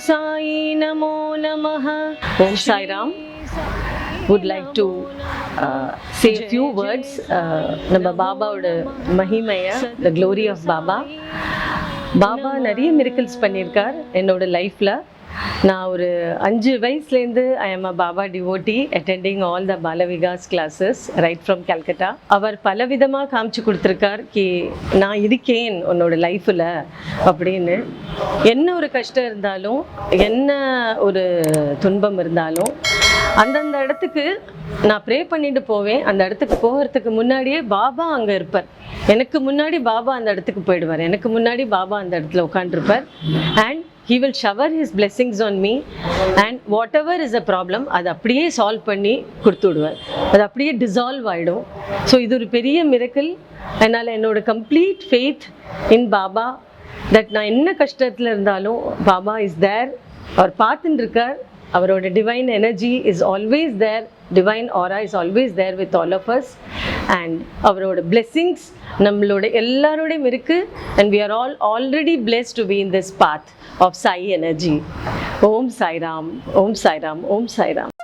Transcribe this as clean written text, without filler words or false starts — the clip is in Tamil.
Sai Namo Namaha. Om Sai Ram. Would like to say a few words. நம்ம பாபாவோட மகிமையை, the glory of Baba. Baba நிறைய மிரக்கிள்ஸ் பண்ணியிருக்கார் என்னோட லைஃப்பில். நான் ஒரு 5 வயசுலேருந்து I am a Baba devotee attending all the Balvikas classes right from Calcutta. அவர் பலவிதமாக காமிச்சு கொடுத்துருக்கார் கி நான் இருக்கேன் உன்னோட லைஃப்பில் அப்படின்னு. என்ன ஒரு கஷ்டம் இருந்தாலும், என்ன ஒரு துன்பம் இருந்தாலும், அந்தந்த இடத்துக்கு நான் ப்ரே பண்ணிட்டு போவேன். அந்த இடத்துக்கு போகிறதுக்கு முன்னாடியே பாபா அங்கே இருப்பார். எனக்கு முன்னாடி பாபா அந்த இடத்துக்கு போயிடுவார். எனக்கு முன்னாடி பாபா அந்த இடத்துல உட்காந்துருப்பார். And he will shower his blessings on me and whatever is a problem அது அப்படியே சால்வ் பண்ணி கொடுத்து விடுவார். அது அப்படியே டிசால்வ் ஆகிடும். ஸோ இது ஒரு பெரிய மிரக்கிள். அதனால் என்னோட complete faith in Baba that நான் என்ன கஷ்டத்தில் இருந்தாலும் பாபா இஸ் தேர். அவர் பார்த்துட்டு இருக்கார். அவரோட divine energy is always there. Divine aura is always there with all of us. And அவரோட பிளெஸ்ஸிங்ஸ் நம்மளோட எல்லாரோடையும் இருக்குது. And we are all already blessed to be in this path of Sai energy. Om Sai Ram, Om Sai Ram, Om Sai Ram.